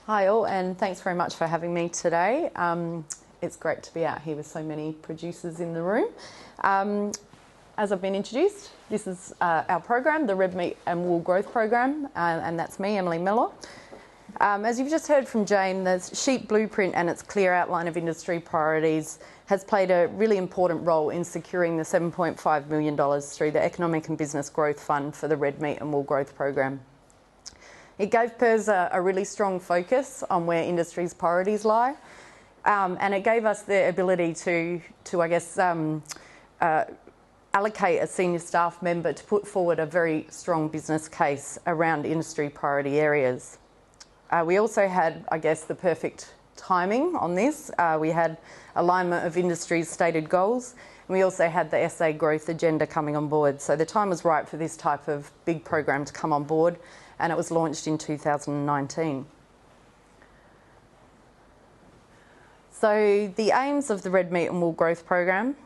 Hi all, and thanks very much for having me today. It's great to be out here with so many producers in the room. As I've been introduced, this is our program, the Red Meat and Wool Growth Program, and that's me, Emily Mellor. As you've just heard from Jane, the sheep blueprint and its clear outline of industry priorities has played a really important role in securing the $7.5 million through the Economic and Business Growth Fund for the Red Meat and Wool Growth Program. It gave PERS a really strong focus on where industry's priorities lie, and it gave us the ability to allocate a senior staff member to put forward a very strong business case around industry priority areas. We also had, the perfect timing on this. We had alignment of industry's stated goals, and we also had the SA growth agenda coming on board. So the time was right for this type of big program to come on board, and it was launched in 2019. So the aims of the Red Meat and Wool Growth Program,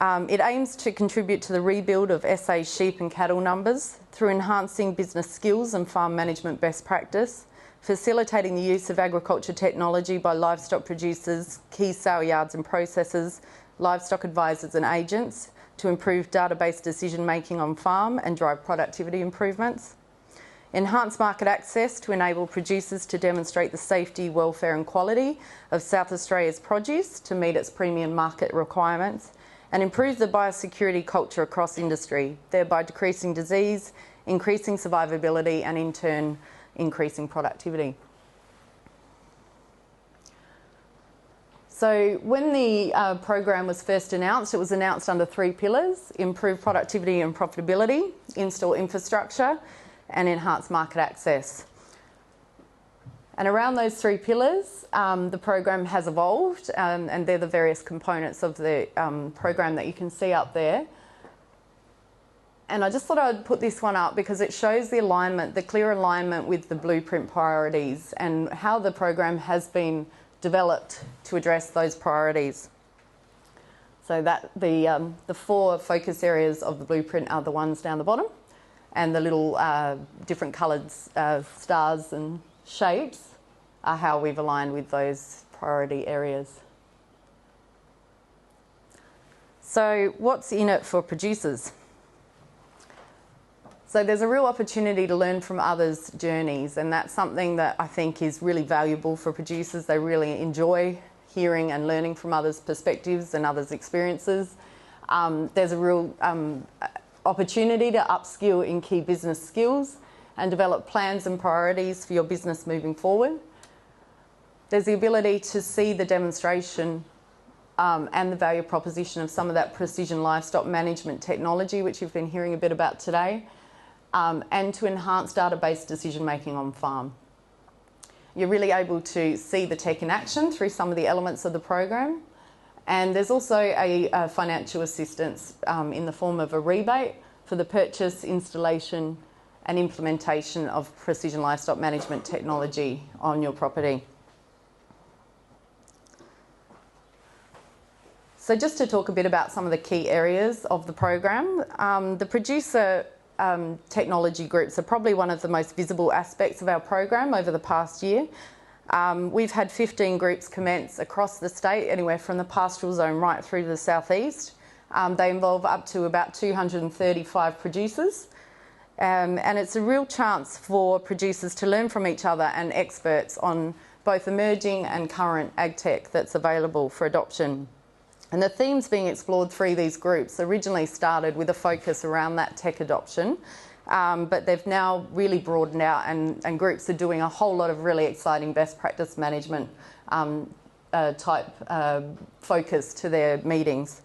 it aims to contribute to the rebuild of SA sheep and cattle numbers through enhancing business skills and farm management best practice, facilitating the use of agriculture technology by livestock producers, key sale yards and processors, livestock advisors and agents to improve database decision making on farm and drive productivity improvements. Enhance market access to enable producers to demonstrate the safety, welfare and quality of South Australia's produce to meet its premium market requirements, and improve the biosecurity culture across industry, thereby decreasing disease, increasing survivability and in turn increasing productivity. So when the program was first announced, it was announced under 3 pillars: improve productivity and profitability, install infrastructure, and enhance market access. And around those 3 pillars, the program has evolved, and they're the various components of the program that you can see up there. And I just thought I'd put this one up because it shows the alignment, the clear alignment with the blueprint priorities and how the program has been developed to address those priorities. So that the 4 focus areas of the blueprint are the ones down the bottom, and the little different coloured stars and shapes are how we've aligned with those priority areas. So what's in it for producers? So there's a real opportunity to learn from others' journeys, and that's something that I think is really valuable for producers. They really enjoy hearing and learning from others' perspectives and others' experiences. There's a real opportunity to upskill in key business skills and develop plans and priorities for your business moving forward. There's the ability to see the demonstration and the value proposition of some of that precision livestock management technology, which you've been hearing a bit about today, and to enhance database decision making on farm. You're really able to see the tech in action through some of the elements of the program. And there's also a financial assistance in the form of a rebate for the purchase, installation and implementation of precision livestock management technology on your property. So just to talk a bit about some of the key areas of the program, the producer technology groups are probably one of the most visible aspects of our program over the past year. We've had 15 groups commence across the state, anywhere from the pastoral zone right through to the southeast. They involve up to about 235 producers, and it's a real chance for producers to learn from each other and experts on both emerging and current ag tech that's available for adoption. And the themes being explored through these groups originally started with a focus around that tech adoption, but they've now really broadened out, and groups are doing a whole lot of really exciting best practice management type focus to their meetings.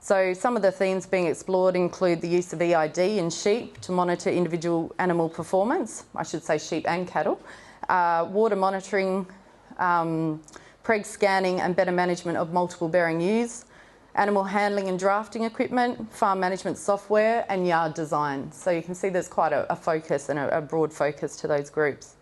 So some of the themes being explored include the use of EID in sheep to monitor individual animal performance, I should say sheep and cattle, water monitoring, preg scanning and better management of multiple bearing ewes, animal handling and drafting equipment, farm management software and yard design. So you can see there's quite a focus and a broad focus to those groups.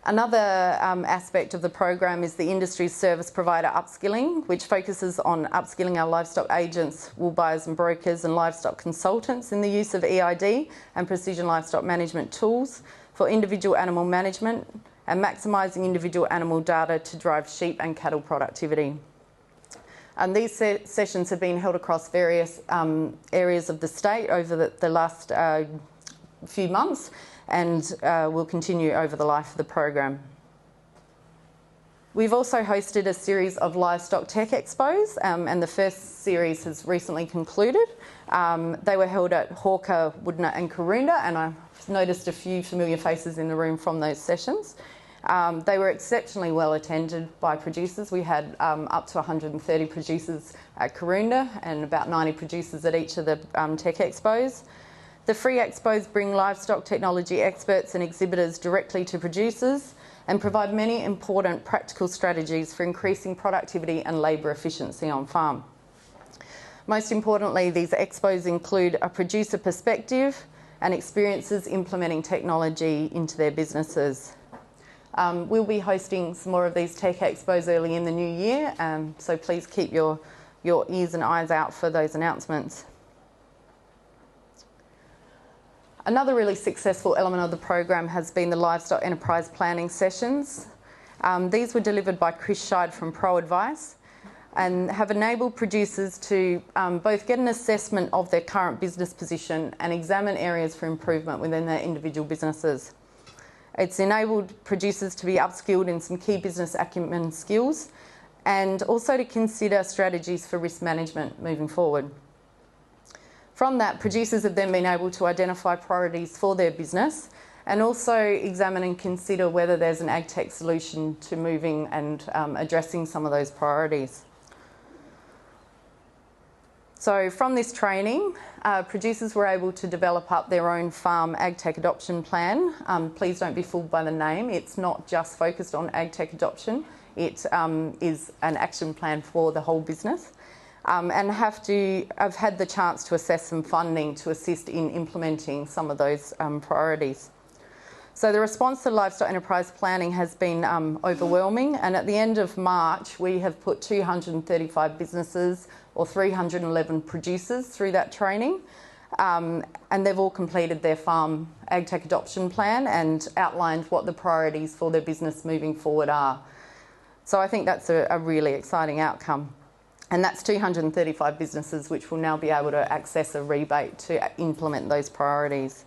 Another aspect of the program is the industry service provider upskilling, which focuses on upskilling our livestock agents, wool buyers and brokers and livestock consultants in the use of EID and precision livestock management tools for individual animal management and maximising individual animal data to drive sheep and cattle productivity. And these sessions have been held across various areas of the state over the last few months, and will continue over the life of the program. We've also hosted a series of livestock tech expos, and the first series has recently concluded. They were held at Hawker, Woodner and Karoonda, and I've noticed a few familiar faces in the room from those sessions. They were exceptionally well attended by producers. We had up to 130 producers at Karoonda and about 90 producers at each of the tech expos. The free expos bring livestock technology experts and exhibitors directly to producers and provide many important practical strategies for increasing productivity and labour efficiency on farm. Most importantly, these expos include a producer perspective and experiences implementing technology into their businesses. We'll be hosting some more of these tech expos early in the new year, so please keep your ears and eyes out for those announcements. Another really successful element of the program has been the livestock enterprise planning sessions. These were delivered by Chris Scheid from Pro Advice and have enabled producers to both get an assessment of their current business position and examine areas for improvement within their individual businesses. It's enabled producers to be upskilled in some key business acumen skills and also to consider strategies for risk management moving forward. From that, producers have then been able to identify priorities for their business and also examine and consider whether there's an ag tech solution to moving and addressing some of those priorities. So from this training, producers were able to develop up their own farm ag tech adoption plan. Please don't be fooled by the name. It's not just focused on ag tech adoption. It is an action plan for the whole business. And I've had the chance to assess some funding to assist in implementing some of those priorities. So the response to livestock enterprise planning has been overwhelming, and at the end of March we have put 235 businesses or 311 producers through that training, and they've all completed their farm ag tech adoption plan and outlined what the priorities for their business moving forward are. So I think that's a really exciting outcome. And that's 235 businesses which will now be able to access a rebate to implement those priorities.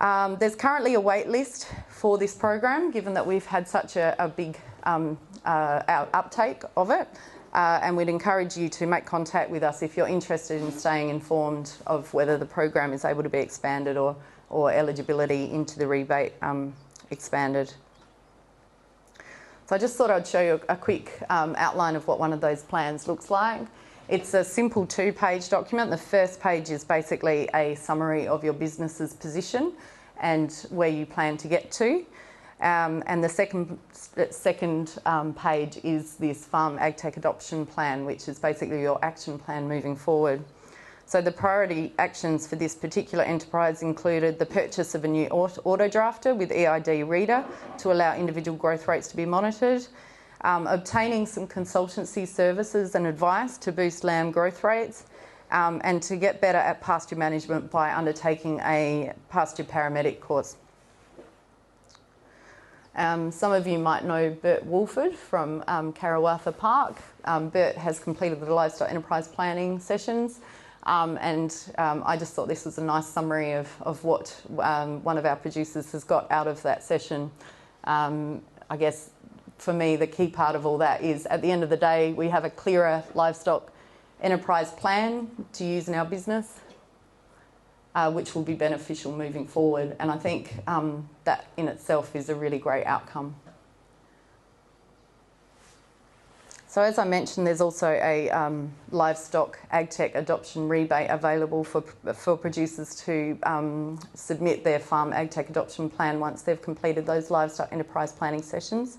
There's currently a wait list for this program, given that we've had such a big uptake of it. And we'd encourage you to make contact with us if you're interested in staying informed of whether the program is able to be expanded or eligibility into the rebate expanded. So I just thought I'd show you a quick outline of what one of those plans looks like. It's a simple two-page document. The first page is basically a summary of your business's position and where you plan to get to. And the second page is this farm ag tech adoption plan, which is basically your action plan moving forward. So the priority actions for this particular enterprise included the purchase of a new auto drafter with EID reader to allow individual growth rates to be monitored, obtaining some consultancy services and advice to boost lamb growth rates, and to get better at pasture management by undertaking a pasture paramedic course. Some of you might know Bert Woolford from Karawatha Park. Bert has completed the livestock enterprise planning sessions, and I just thought this was a nice summary of what one of our producers has got out of that session. I guess for me the key part of all that is at the end of the day we have a clearer livestock enterprise plan to use in our business, which will be beneficial moving forward, and I think that in itself is a really great outcome. So as I mentioned, there's also a livestock agtech adoption rebate available for producers to submit their farm agtech adoption plan once they've completed those livestock enterprise planning sessions.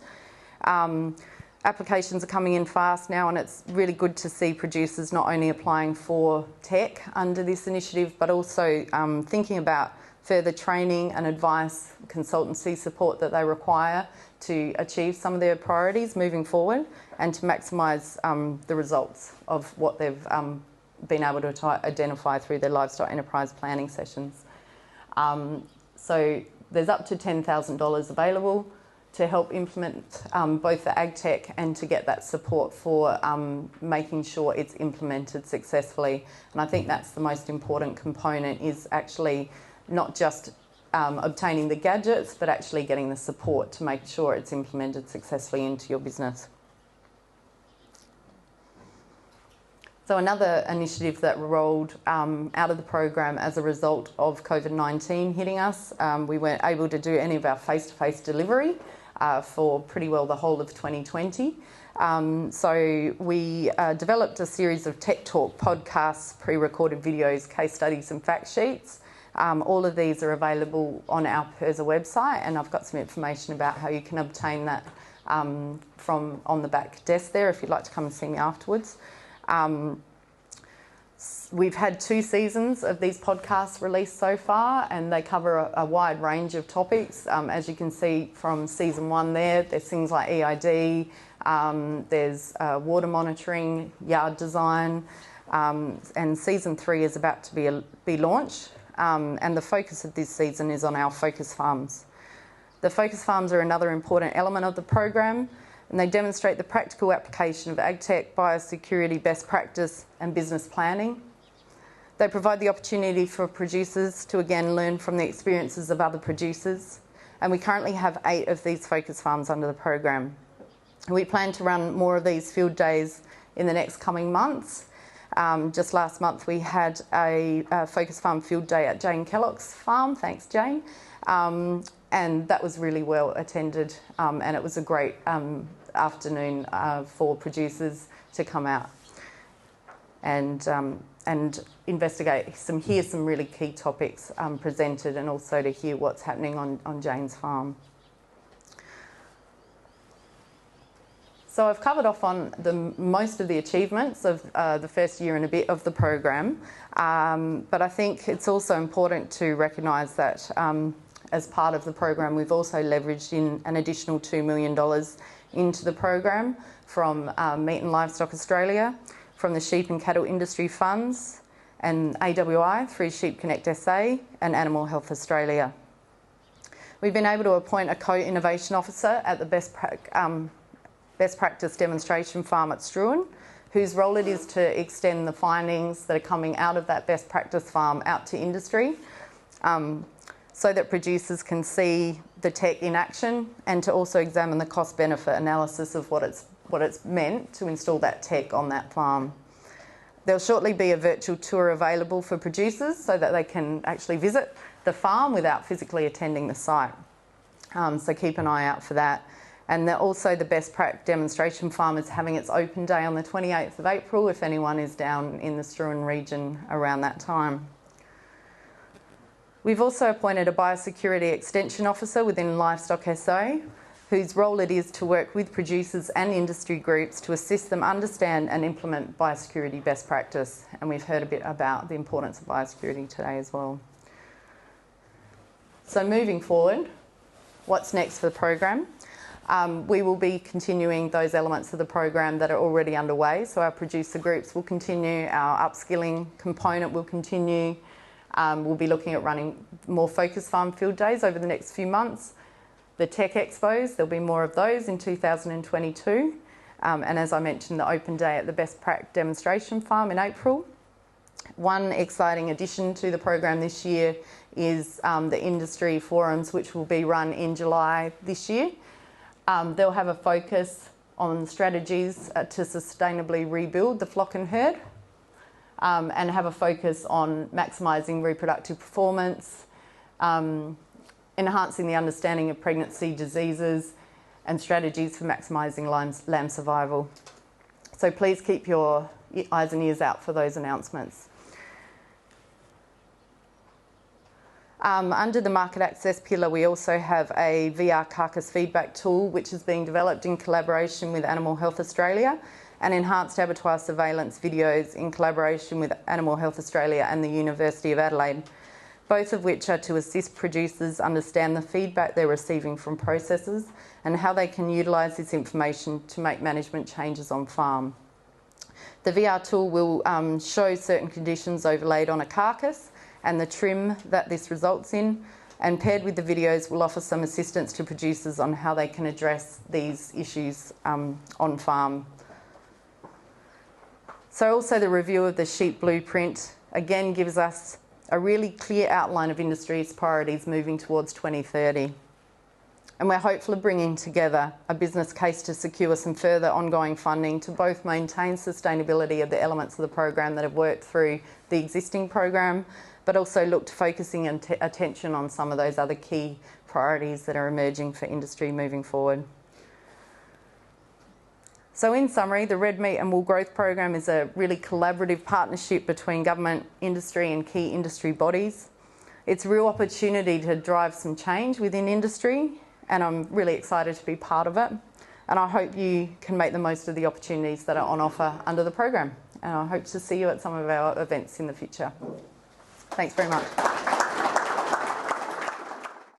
Applications are coming in fast now, and it's really good to see producers not only applying for tech under this initiative, but also thinking about further training and advice, consultancy support that they require to achieve some of their priorities moving forward and to maximise the results of what they've been able to identify through their livestock enterprise planning sessions. So there's up to $10,000 available to help implement both the AgTech and to get that support for making sure it's implemented successfully. And I think that's the most important component, is actually not just obtaining the gadgets, but actually getting the support to make sure it's implemented successfully into your business. So another initiative that rolled out of the program as a result of COVID-19 hitting us, we weren't able to do any of our face-to-face delivery for pretty well the whole of 2020. So we developed a series of Tech Talk podcasts, pre-recorded videos, case studies and fact sheets. All of these are available on our PIRSA website, and I've got some information about how you can obtain that from on the back desk there if you'd like to come and see me afterwards. We've had 2 seasons of these podcasts released so far, and they cover a wide range of topics. As you can see from season 1 there's things like EID, there's water monitoring, yard design, and season 3 is about to be launched. And the focus of this season is on our focus farms. The focus farms are another important element of the program, and they demonstrate the practical application of AgTech, biosecurity, best practice and business planning. They provide the opportunity for producers to again learn from the experiences of other producers, and we currently have 8 of these focus farms under the program. We plan to run more of these field days in the next coming months. Just last month we had a focus farm field day at Jane Kellock's farm, thanks Jane, and that was really well attended, and it was a great afternoon for producers to come out and investigate, hear some really key topics presented, and also to hear what's happening on Jane's farm. So I've covered off on most of the achievements of the first year and a bit of the program, but I think it's also important to recognise that as part of the program we've also leveraged in an additional $2 million into the program from Meat and Livestock Australia, from the Sheep and Cattle Industry Funds, and AWI through Sheep Connect SA and Animal Health Australia. We've been able to appoint a co-innovation officer at the best practice demonstration farm at Struan, whose role it is to extend the findings that are coming out of that best practice farm out to industry, so that producers can see the tech in action, and to also examine the cost-benefit analysis of what it's meant to install that tech on that farm. There'll shortly be a virtual tour available for producers so that they can actually visit the farm without physically attending the site. So keep an eye out for that. And also the Best Prac demonstration farm is having its open day on the 28th of April if anyone is down in the Struan region around that time. We've also appointed a biosecurity extension officer within Livestock SA, whose role it is to work with producers and industry groups to assist them understand and implement biosecurity best practice. And we've heard a bit about the importance of biosecurity today as well. So moving forward, what's next for the program? We will be continuing those elements of the program that are already underway. So our producer groups will continue, our upskilling component will continue. We'll be looking at running more focus farm field days over the next few months. The Tech Expos, there'll be more of those in 2022. And as I mentioned, the open day at the Best Prac demonstration farm in April. One exciting addition to the program this year is the industry forums, which will be run in July this year. They'll have a focus on strategies to sustainably rebuild the flock and herd, and have a focus on maximising reproductive performance, enhancing the understanding of pregnancy diseases, and strategies for maximising lamb survival. So please keep your eyes and ears out for those announcements. Under the market access pillar, we also have a VR carcass feedback tool which is being developed in collaboration with Animal Health Australia, and enhanced abattoir surveillance videos in collaboration with Animal Health Australia and the University of Adelaide, both of which are to assist producers understand the feedback they're receiving from processors and how they can utilise this information to make management changes on farm. The VR tool will show certain conditions overlaid on a carcass and the trim that this results in, And paired with the videos, we'll offer some assistance to producers on how they can address these issues on farm. So also the review of the sheep blueprint again gives us a really clear outline of industry's priorities moving towards 2030. And we're hopeful of bringing together a business case to secure some further ongoing funding to both maintain sustainability of the elements of the program that have worked through the existing program, but also look to focusing attention on some of those other key priorities that are emerging for industry moving forward. So in summary, the Red Meat and Wool Growth Program is a really collaborative partnership between government, industry and key industry bodies. It's a real opportunity to drive some change within industry, and I'm really excited to be part of it. And I hope you can make the most of the opportunities that are on offer under the program. And I hope to see you at some of our events in the future. Thanks very much.